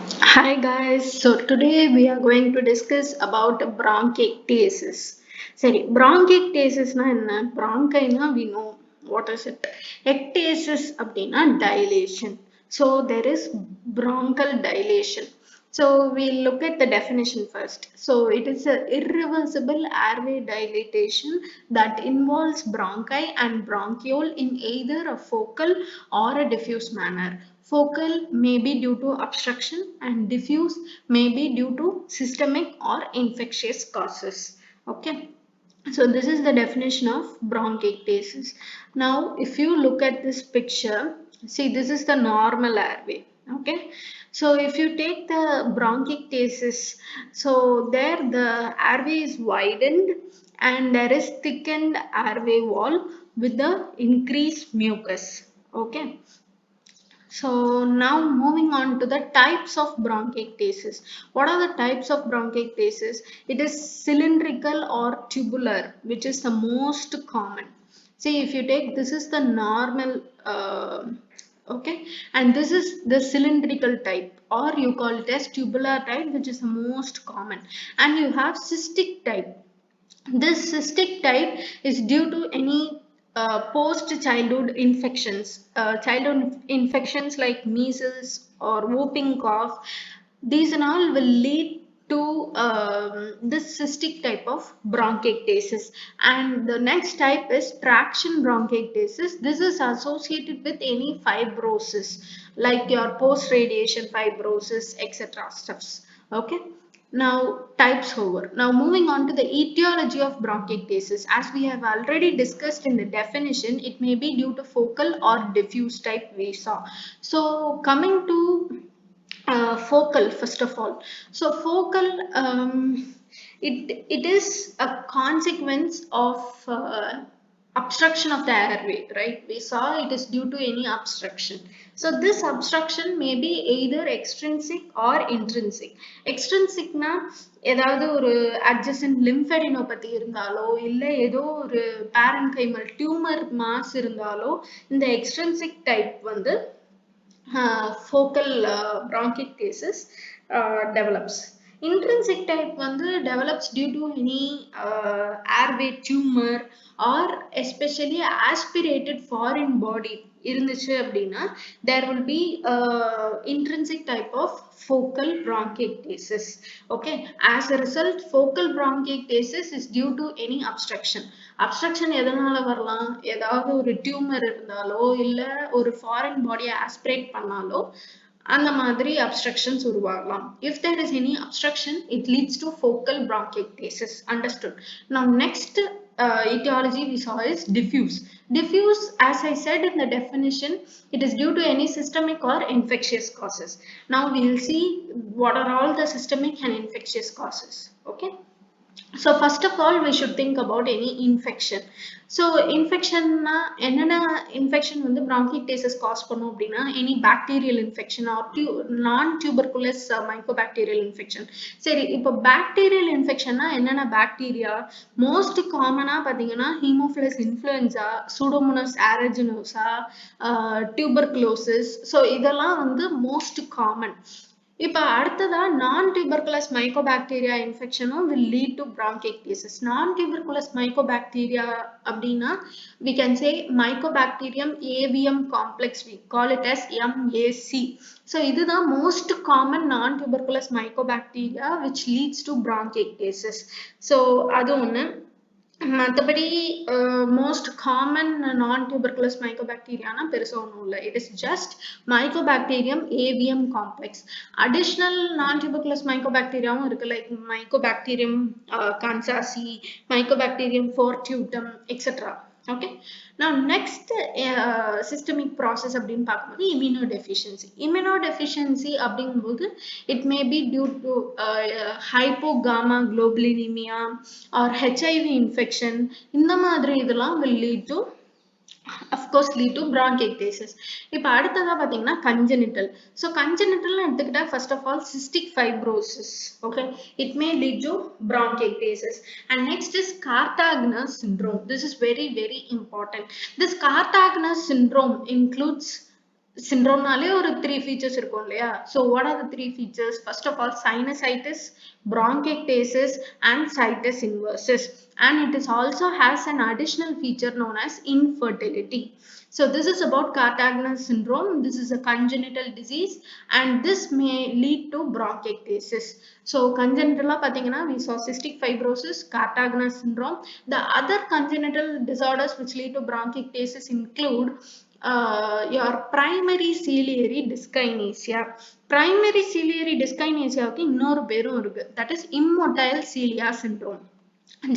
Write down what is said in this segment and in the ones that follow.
Hi guys, so today we are going to discuss about bronchiectasis. சரி bronchiectasisனா என்ன? Bronchiனா we know what is it. Ectasis அப்படின்னா dilation. So there is bronchial dilation. So we'll look at the definition first. So it is a irreversible airway dilatation that involves bronchi and bronchiole in either a focal or a diffuse manner. Focal may be due to obstruction and diffuse may be due to systemic or infectious causes. Okay. So this is the definition of bronchiectasis. Now, if you look at this picture, see this is the normal airway. Okay. So if you take the bronchiectasis, so there the airway is widened and there is thickened airway wall with the increased mucus. Okay. So now moving on to the types of bronchiectasis. What are the types of bronchiectasis? It is cylindrical or tubular, which is the most common. See, if you take this is the normal, okay, and this is the cylindrical type, or you call it as tubular type, which is the most common. And you have cystic type. This cystic type is due to any post-childhood infections, childhood infections like measles or whooping cough. These and all will lead to this cystic type of bronchiectasis. And the next type is traction bronchiectasis. This is associated with any fibrosis, like your post-radiation fibrosis, etc. stuffs. Okay. Now, types over. Now, moving on to the etiology of bronchiectasis. As we have already discussed in the definition, it may be due to focal or diffuse type we saw. So, coming to focal, first of all. So, focal, it is a consequence of obstruction of the airway, right? We saw it is due to any obstruction. So this obstruction may be either extrinsic or intrinsic. Extrinsic na ஏதாவது ஒரு adjacent lymphadenopathy இருந்தாலோ இல்ல ஏதோ ஒரு parenchymal tumor mass இருந்தாலோ இந்த extrinsic type வந்து focal bronchiectasis develops. Intrinsic type வந்து develops due to any airway tumor or especially aspirated foreign body இருந்துச்சு அப்படின்னா there will be intrinsic type of focal bronchiectasis. Okay, as a result focal bronchiectasis is due to any obstruction. Obstruction எதனால வரலாம், ஏதாவது ஒரு tumour இருந்தாலோ இல்ல ஒரு foreign body aspirate பண்ணாலோ அந்த மாதிரி obstructions உருவாகலாம். If there is any obstruction, it leads to focal bronchiectasis. Understood? Now next etiology we saw is diffuse. Diffuse, as I said in the definition, it is due to any systemic or infectious causes. Now we will see what are all the systemic and infectious causes. Okay. So first of all we should think about any infection. So infection na enna infection வந்து bronchiectasis cause பண்ணும் அப்படின்னா any bacterial infection or non tuberculous mycobacterial infection. சரி, இப்போ bacterial infection னா என்னென்ன bacteria? Most common ஆ பாத்தீங்கன்னா hemophilus influenza, pseudomonas aeruginosa, tuberculosis. So இதெல்லாம் வந்து most common. இப்ப அடுத்ததா நான் tuberculous mycobacteria infectionும் will lead to bronchiectasis. Non tuberculous mycobacteria அப்படின்னா we can say mycobacterium avium complex, we call it as MAC. So இதுதான் most common non tuberculous mycobacteria which leads to bronchiectasis. So அது ஒண்ணு. மத்தபடி most common non-tuberculous mycobacteria னா பெருசா ஒண்ணும் இல்ல. It is just Mycobacterium avium complex. Additional non-tuberculous mycobacteria வும் இருக்கு, like Mycobacterium kansasi, Mycobacterium fortuitum, etc. Okay. Now next systemic process அப்படின்னு பார்க்கும்போது immunodeficiency. Immunodeficiency அப்படிங்கும்போது it may be due to hypogammaglobulinemia or HIV infection. இந்த மாதிரி இதெல்லாம் will lead to, of course, lead to bronchiectasis. இப்ப அடுத்ததா பாத்தீங்கன்னா congenital. So congenital எடுத்துக்கிட்டா first of all cystic fibrosis. Okay, it may lead to bronchiectasis. And next is Cartagena syndrome. This is very important. This Cartagena syndrome includes syndrome-நாலே ஒரு 3 features இருக்கும் இல்லையா? So what are the 3 features? First of all, sinusitis, bronchiectasis, and situs inversus. And it is also has an additional feature known as infertility. So this is about Cartagena syndrome. This is a congenital disease, and this may lead to bronchiectasis. So congenital pathina, we saw cystic fibrosis, Cartagena syndrome. The other congenital disorders which lead to bronchiectasis include your primary ciliary dyskinesia. Primary ciliary dyskinesia க்கு இன்னொரு பேரும் இருக்கு. That is immotile cilia syndrome.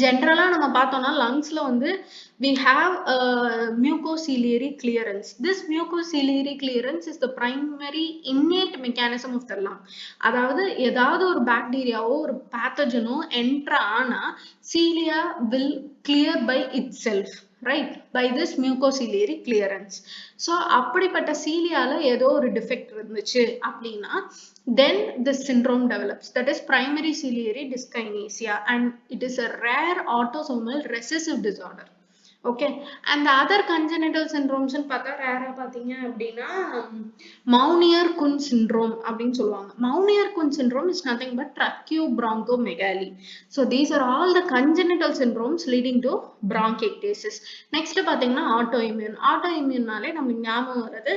ஜென்ரலா நம்ம பார்த்தோம்னா லங்ஸ்ல வந்து we have a mucociliary clearance. This mucociliary clearance is the primary innate mechanism of the lung. அதாவது ஏதாவது ஒரு பாக்டீரியாவோ ஒரு பேத்தஜனோ என்டர் ஆனா cilia will clear by itself, right, by this mucociliary clearance. So அப்படிப்பட்ட சீலியால ஏதோ ஒரு டிஃபெக்ட் இருந்துச்சு அப்படின்னா then this syndrome develops, that is primary ciliary dyskinesia, and it is a rare autosomal recessive disorder. Okay, and the other congenital syndromes பார்த்தா ரேரா பாத்தீங்க அப்படின்னா Meunier-Kuhn syndrome அப்படின்னு சொல்லுவாங்க. Meunier-Kuhn syndrome is nothing but tracheobronchomegaly. So these are all the congenital syndromes leading to bronchiectasis. Next பாத்தீங்கன்னா autoimmune. Autoimmuneனாலே நமக்கு ஞாபகம் வருது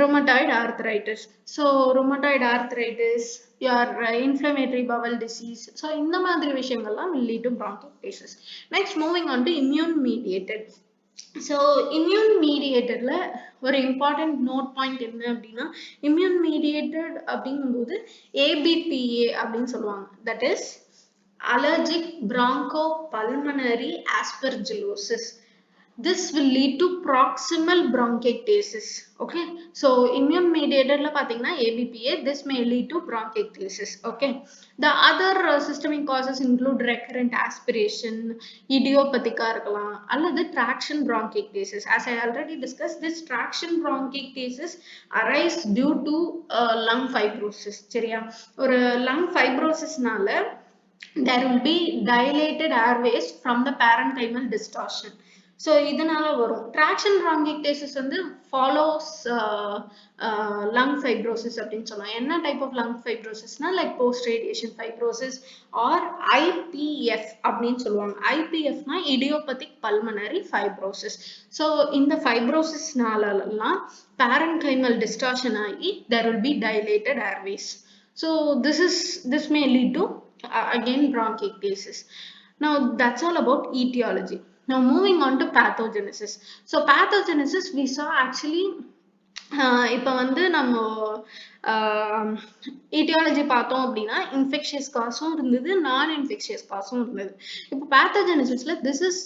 rheumatoid arthritis. So rheumatoid arthritis, your inflammatory bowel disease. So இந்த மாதிரி விஷயங்கள்லாம் will lead to bronchiectasis. Next, moving on to immune mediated. So immune mediatedல ஒரு important note point என்ன அப்படின்னா immune mediated அப்படிங்கும்போது ABPA அப்படின்னு சொல்லுவாங்க. That is allergic bronchopulmonary aspergillosis. This will lead to proximal bronchiectasis. Okay, so immune mediated la pathina ABPA, this may lead to bronchiectasis. Okay, the other systemic causes include recurrent aspiration, idiopathic irukkalam alladhu traction bronchiectasis. As I already discussed, this traction bronchiectasis arise due to lung fibrosis. சரியா, ஒரு lung fibrosis nala there will be dilated airways from the parenchymal distortion. So இதனால வரும் traction bronchiectasis வந்து follows lung fibrosis அப்படின்னு சொல்லலாம். என்ன type of lung fibrosis னா like post radiation fibrosis or IPF அப்படின்னு சொல்லுவாங்க. IPF னா idiopathic pulmonary fibrosis. So இந்த fibrosis நாலலாம் parenchymal distortion ஆகி there will be dilated airways. So this may lead to again bronchiectasis. Now that's all about etiology. Now moving on to pathogenesis. So pathogenesis we saw actually இப்போ வந்து நம்ம etiology பார்த்தோம் அப்படின்னா infectious causeம் இருந்தது, non infectious causeம் இருந்தது. இப்போ pathogenesisல this is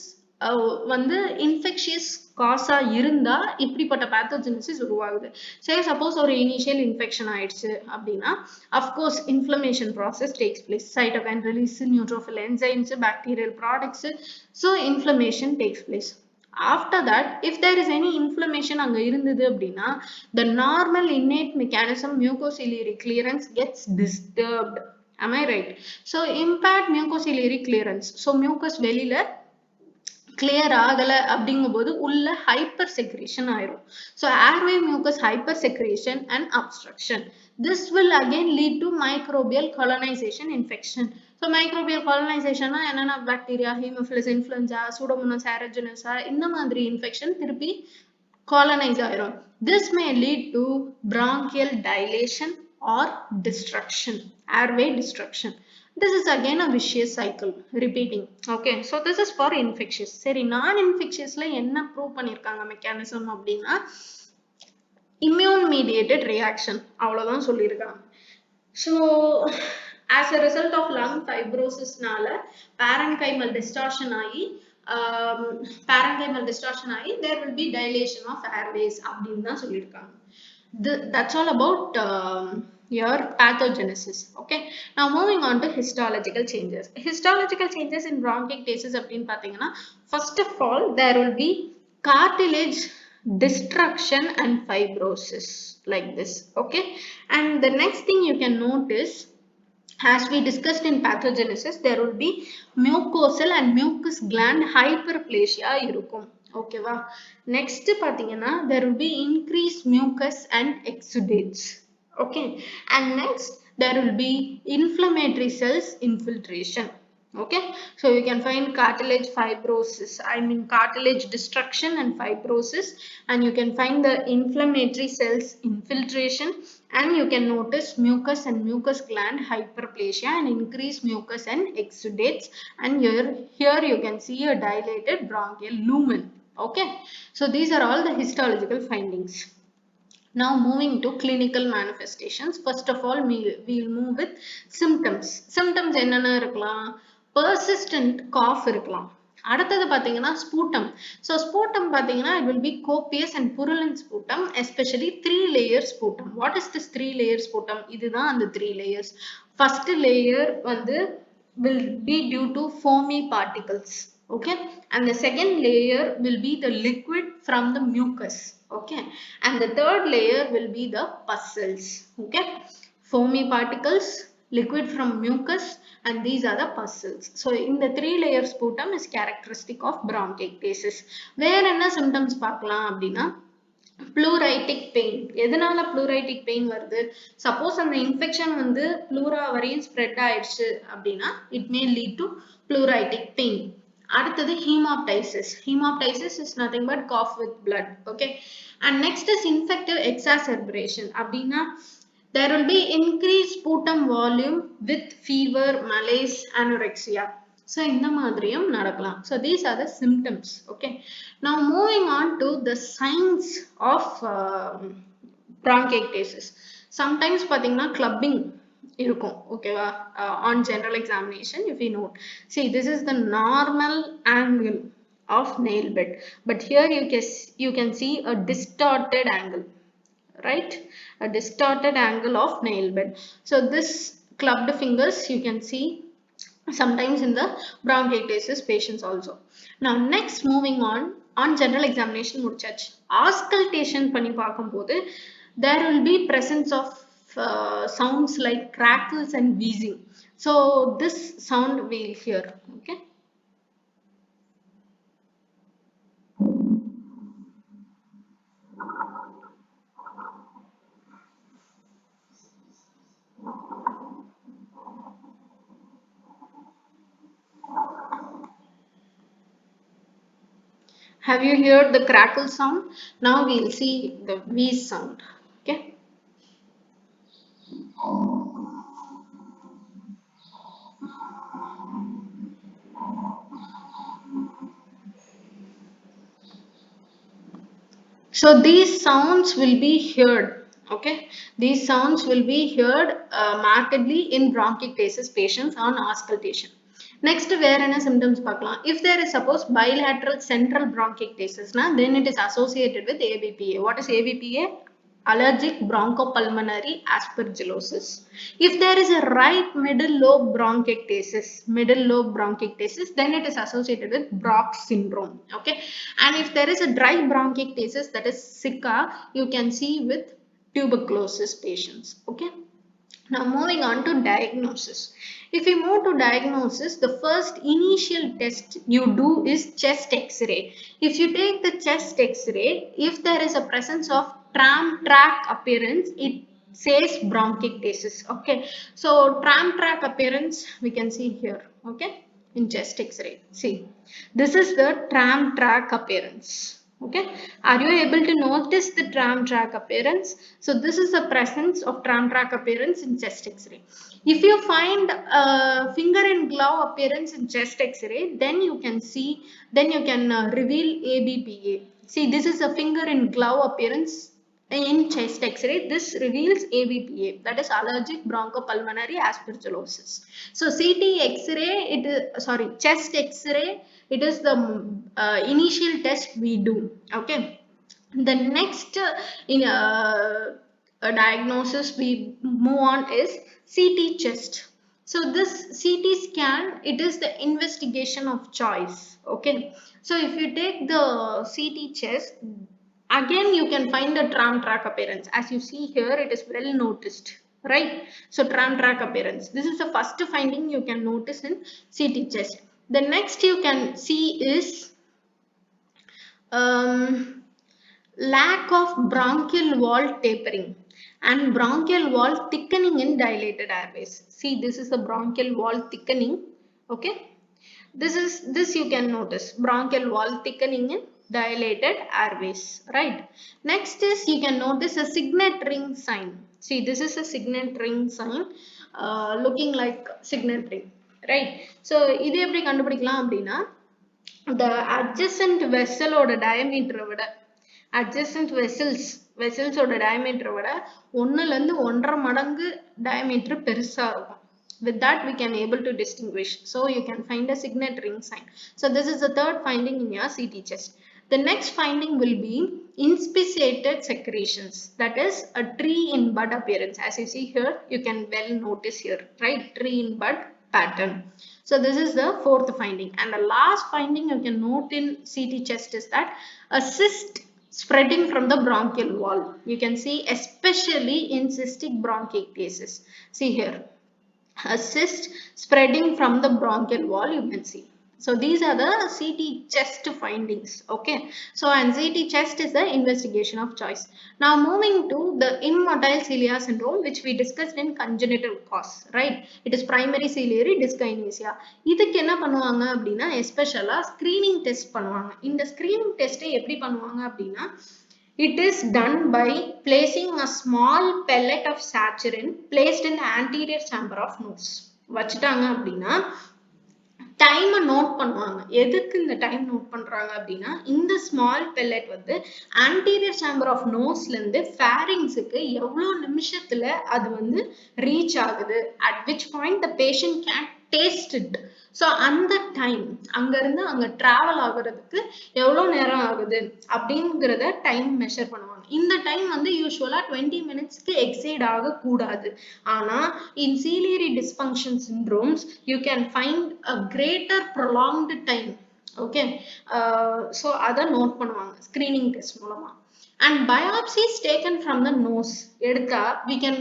வந்து infectious cause-ஆ இருந்தா இப்படிப்பட்ட pathogenesis உருவாகுது. Say suppose ஒரு initial infection ஆயிடுச்சு அப்படின்னா of course inflammation process takes place, cytokine release, neutrophil enzymes, bacterial products, so inflammation takes place. After that, if there is any inflammation அங்க இருந்தது அப்படின்னா the normal innate mechanism mucociliary clearance gets disturbed. Am I right? So impaired mucociliary clearance, so mucus வெளியில clear ஆகல அப்படிங்கும்போது உள்ள hyper secretion ஆயிரும். So airway mucus hyper secretion and obstruction. This will again lead to microbial colonization infection. So microbial colonization னா என்னென்ன bacteria, Haemophilus influenza, Pseudomonas aeruginosa இந்த மாதிரி infection திருப்பி colonize ஆயிரும். This may lead to bronchial dilation or destruction, airway destruction. This is again a vicious cycle repeating. Okay, so this is for infectious. சரி, non infectiousல என்ன prove பண்ணிருக்காங்க mechanism அப்படின்னா immune mediated reaction அவ்வளவுதான் சொல்லியிருக்காங்க. So as a result of lung fibrosis நால parenchymal distortion ஆகி there will be dilation of airways அப்படின்னு தான் சொல்லியிருக்காங்க. That's all about your pathogenesis. Okay, now moving on to histological changes. Histological changes in bronchiectasis அப்படின்னு பார்த்தீங்கன்னா first of all there will be cartilage destruction and fibrosis like this. Okay, and the next thing you can notice, as we discussed in pathogenesis, there will be mucosal and mucus gland hyperplasia இருக்கும். Okay, wow. Next, pathina, there will be increased mucus and exudates. Okay, and next there will be inflammatory cells infiltration. Okay, so you can find cartilage fibrosis, I mean cartilage destruction and fibrosis, and you can find the inflammatory cells infiltration, and you can notice mucus and mucus gland hyperplasia and increased mucus and exudates, and here you can see a dilated bronchial lumen. Okay, so these are all the histological findings. Now moving to clinical manifestations. First of all, we'll move with symptoms. Symptoms என்னென்ன இருக்கலாம்? Persistent cough இருக்கலாம். அடுத்தது பார்த்தீங்கன்னா sputum. So sputum பார்த்தீங்கன்னா it will be copious and purulent sputum, especially 3-layer sputum. What is this 3-layer sputum? இதுதான் அந்த 3 layers. First layer வந்து will be due to foamy particles. Okay, and the second layer will be the liquid from the mucus. Okay, and the third layer will be the pus cells. Okay, foamy particles, liquid from mucus, and these are the pus cells. So in the 3-layer sputum is characteristic of bronchiectasis. Where enna symptoms paakalam appadina? Pleuritic pain. எதனால pleuritic pain வருது? Suppose அந்த infection வந்து pleura வரையும் spread ஆயிடுச்சு அப்படின்னா it may lead to pleuritic pain. அடுத்தது hemoptysis. Hemoptysis is nothing but cough with blood. Okay, and next is infective exacerbation. அப்படின்னா there will be increased sputum volume with fever, malaise, anorexia. So இந்த மாதிரியும் நடக்கலாம். So these are the symptoms. Okay, now moving on to the signs of bronchiectasis. Sometimes பாத்தீங்கன்னா clubbing இருக்கும். ஓகேவா? On general examination if we note, see this is the normal angle of nail bed, but here you can see a distorted angle, right? A distorted angle of nail bed. So this clubbed fingers you can see sometimes in the bronchiectasis patients also. Now next moving on general examination முடிச்சாச்சு. Auscultation பண்ணி பார்க்கும்போது there will be presence of sounds like crackles and wheezing. So this sound we'll hear. Okay, have you heard the crackle sound? Now we'll see the wheeze sound. Okay, so these sounds will be heard. Okay, these sounds will be heard markedly in bronchiectasis patients on auscultation. Next, where any symptoms pakla? If there is suppose bilateral central bronchiectasis, na, then it is associated with ABPA. What is ABPA? Allergic bronchopulmonary aspergillosis. If there is a right middle lobe bronchiectasis, then it is associated with Brock syndrome. Okay, and if there is a dry bronchiectasis, that is Zika, you can see with tuberculosis patients. Okay. Now moving on to diagnosis. If we move to diagnosis, the first initial test you do is chest X-ray. If you take the chest X-ray, if there is a presence of tram track appearance, it says bronchiectasis. Okay, so tram track appearance we can see here. Okay, in chest X-ray. See, this is the tram track appearance. Okay, are you able to notice the tram track appearance? So this is the presence of tram track appearance in chest X-ray. If you find a finger and glove appearance in chest X-ray, then you can see, then you can reveal ABPA. See, this is a finger and glove appearance in chest X-ray. This reveals ABPA, that is allergic bronchopulmonary aspergillosis. So CT X-ray, it is sorry, chest X-ray, it is the initial test we do. Okay, the next in a diagnosis we move on is CT chest. So this CT scan, it is the investigation of choice. Okay, so if you take the CT chest, again you can find the tram track appearance. As you see here, it is well noticed, right? So tram track appearance, this is the first finding you can notice in CT chest. The next you can see is Um, Lack of bronchial wall tapering and bronchial wall thickening in dilated airways. See, this is the bronchial wall thickening. Okay, this you can notice, bronchial wall thickening in dilated airways, right? Next is you can notice a signet ring sign. See, this is a signet ring sign, looking like signet ring, right? So இது எப்படி கண்டுபிடிக்கலாம் அப்படின்னா, the adjacent vessel ஓட diameter விட adjacent vessels ஓட diameter விட 1ல இருந்து 1.5 மடங்கு diameter பெருசா இருக்கும். With that we can able to distinguish. So you can find a signet ring sign. So this is the third finding in your CT chest. The next finding will be inspissated secretions. That is a tree in bud appearance. As you see here, you can well notice here, right? Tree in bud pattern. So this is the fourth finding. And the last finding you can note in CT chest is that a cyst spreading from the bronchial wall. You can see especially in cystic bronchiectasis. See here, a cyst spreading from the bronchial wall, you can see. So these are the CT chest findings. Okay, so and CT chest is the investigation of choice. Now moving to the immotile cilia syndrome, which we discussed in congenital cause, right? It is primary ciliary dyskinesia. இதுக்கு என்ன பண்ணுவாங்க அப்படின்னா, எஸ்பெஷலா screening test பண்ணுவாங்க. இந்த screening டெஸ்ட்டை எப்படி பண்ணுவாங்க அப்படின்னா, it is done by placing a small pellet of saccharin placed in the anterior chamber of nose. வச்சிட்டாங்க அப்படின்னா டைமை நோட் பண்ணுவாங்க. எதுக்கு இந்த டைம் நோட் பண்றாங்க அப்படின்னா, இந்த ஸ்மால் பெல்லட் வந்து ஆன்டீரியர் சேம்பர் ஆஃப் நோஸ்ல இருந்து ஃபேரிங்ஸுக்கு எவ்வளவு நிமிஷத்துல அது வந்து ரீச் ஆகுது, at which point the patient can taste it. So அந்த டைம் அங்க இருந்து அங்க டிராவல் ஆகுறதுக்கு எவ்வளவு நேரம் ஆகுது அப்படிங்கிறத டைம் மெஷர் பண்ணுவாங்க. இந்த டைம் வந்து யூஸ்வலா 20 மினிட்ஸ்க்கு எக்ஸீட் ஆகக்கூடாது. ஆனா in ciliary dysfunction syndromes you can find a greater prolonged time. Okay, so அதை நோட் பண்ணுவாங்க ஸ்கிரீனிங் டெஸ்ட் மூலமா. And biopsies taken from the nose எடுத்தா we can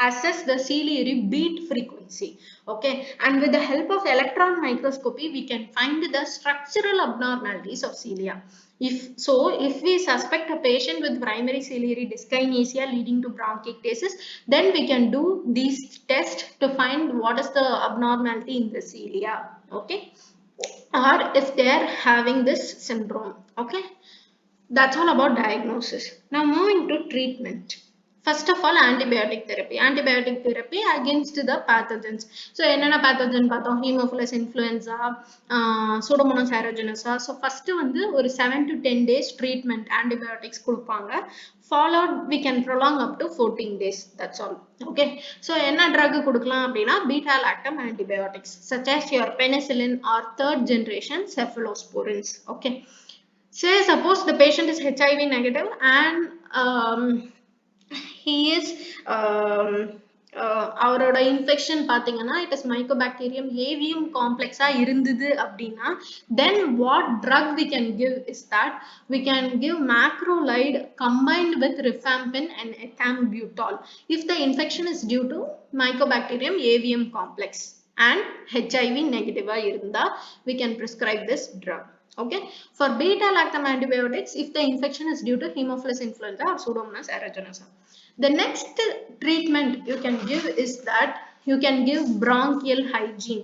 assess the ciliary beat frequency. Okay, and with the help of electron microscopy we can find the structural abnormalities of cilia. If we suspect a patient with primary ciliary dyskinesia leading to bronchiectasis, then we can do these tests to find what is the abnormality in the cilia. Okay, or if they are having this syndrome. Okay, that's all about diagnosis. Now moving to treatment. First of all, antibiotic therapy. Antibiotic therapy against the pathogens. So என்னென்ன pathogen பார்த்தோம்? Haemophilus influenza, Pseudomonas aeruginosa. So first வந்து ஒரு 7 to 10 days treatment antibiotics கொடுப்பாங்க. Followed we can prolong up to 14 days. That's all. Okay. So என்ன drug கொடுக்கலாம் அப்படின்னா beta-lactam antibiotics such as your penicillin or third generation cephalosporins. Okay. Say suppose the patient is HIV negative and he is அவரோட infection பார்த்தீங்கன்னா it is mycobacterium avium complex இருந்தது அப்படின்னா, then what drug we can give is that we can give macrolide combined with rifampin and ethambutol if the infection is due to mycobacterium avium complex and HIV negative இருந்தா we can prescribe this drug. Okay, for beta-lactam antibiotics if the infection is due to Haemophilus influenza or Pseudomonas aeruginosa. The next treatment you can give is that you can give bronchial hygiene.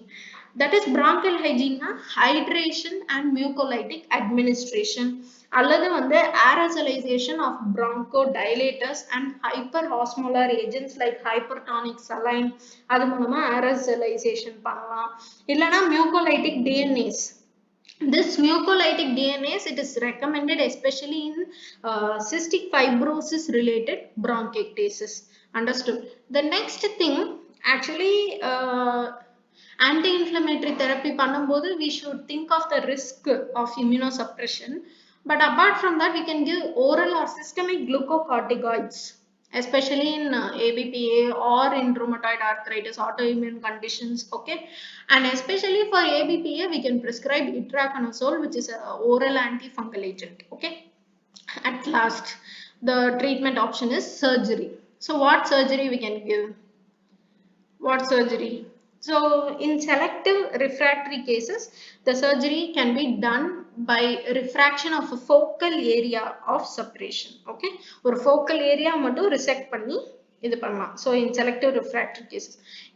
That is bronchial hygiene na hydration and mucolytic administration அல்லது வந்து aerosolization of bronchodilators and hyperosmolar agents like hypertonic saline, அது மூலமா aerosolization பண்ணலாம். இல்லனா mucolytic DNAs. This mucolytic DNAs, it is recommended especially in cystic fibrosis related bronchiectasis. Understood? The next thing actually anti-inflammatory therapy பண்ணும்போது we should think of the risk of immunosuppression, but apart from that we can give oral or systemic glucocorticoids especially in ABPA or in rheumatoid arthritis autoimmune conditions. Okay, and especially for ABPA we can prescribe itraconazole, which is an oral antifungal agent. Okay, at last the treatment option is surgery. So what surgery we can give? What surgery? So in selective refractory cases, the surgery can be done by refraction of a focal area of separation. Okay, ஒரு focal area மட்டும் resect பண்ணி இது பண்ணலாம். So in selective refractory cases,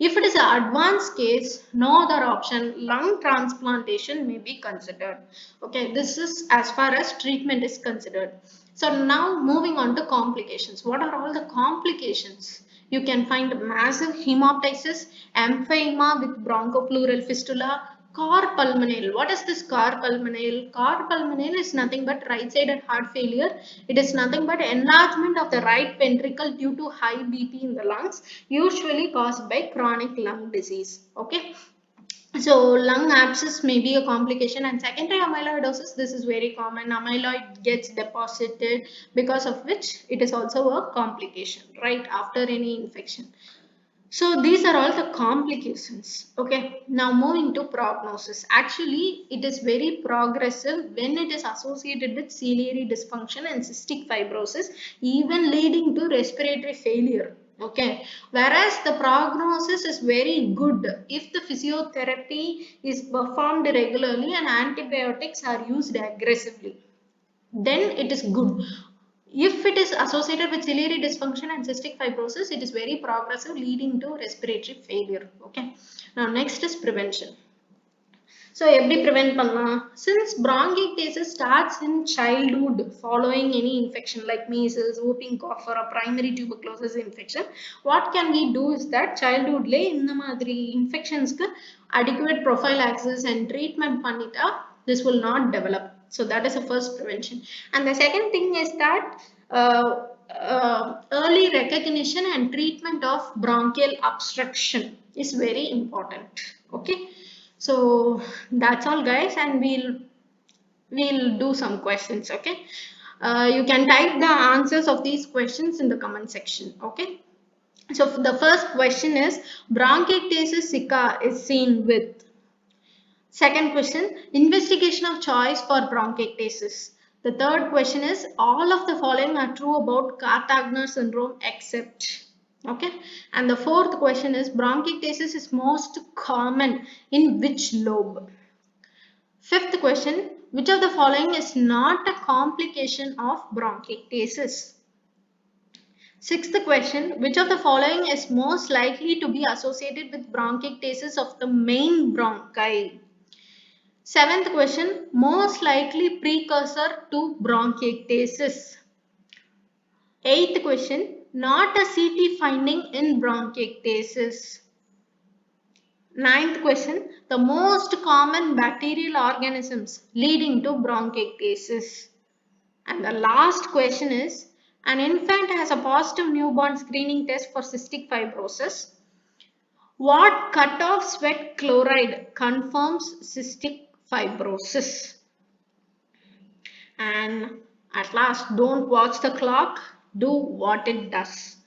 if it is an advanced case, no other option, lung transplantation may be considered. Okay, this is as far as treatment is considered. So now moving on to complications. What are all the complications? You can find massive hemoptysis, emphysema with bronchopleural fistula, cor pulmonale. What is this cor pulmonale? Cor pulmonale is nothing but right-sided heart failure. It is nothing but enlargement of the right ventricle due to high BP in the lungs, usually caused by chronic lung disease. Okay. So lung abscess may be a complication, and secondary amyloidosis, this is very common. Amyloid gets deposited, because of which it is also a complication right after any infection. So these are all the complications. Okay, now moving to prognosis. Actually, it is very progressive when it is associated with ciliary dysfunction and cystic fibrosis, even leading to respiratory failure. Okay, whereas the prognosis is very good if the physiotherapy is performed regularly and antibiotics are used aggressively, then it is good. If it is associated with ciliary dysfunction and cystic fibrosis, it is very progressive, leading to respiratory failure. Okay. Now next is prevention. So எப்படி prevent பண்ணலாம்? Since bronchiectasis starts in childhood following any infection like measles, whooping cough or a primary tuberculosis infection, what can we do is that childhood le இந்த மாதிரி infections க்கு adequate prophylaxis and treatment பண்ணிட்டா this will not develop. So that is the first prevention. And the second thing is that uh, early recognition and treatment of bronchial obstruction is very important. Okay. So that's all guys, and we'll do some questions. Okay, you can type the answers of these questions in the comment section. Okay, so the first question is bronchiectasis sicca is seen with. Second question, investigation of choice for bronchiectasis. The third question is all of the following are true about Cartagena syndrome except. Okay, and the fourth question is bronchiectasis is most common in which lobe. Fifth question, which of the following is not a complication of bronchiectasis? Sixth question, which of the following is most likely to be associated with bronchiectasis of the main bronchi? Seventh question, most likely precursor to bronchiectasis. Eighth question, not a CT finding in bronchiectasis. Ninth question, the most common bacterial organisms leading to bronchiectasis. And the last question is, an infant has a positive newborn screening test for cystic fibrosis. What cutoff sweat chloride confirms cystic fibrosis? And at last, don't watch the clock, do what it does.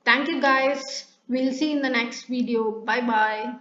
Thank you guys. We'll see you in the next video. Bye bye.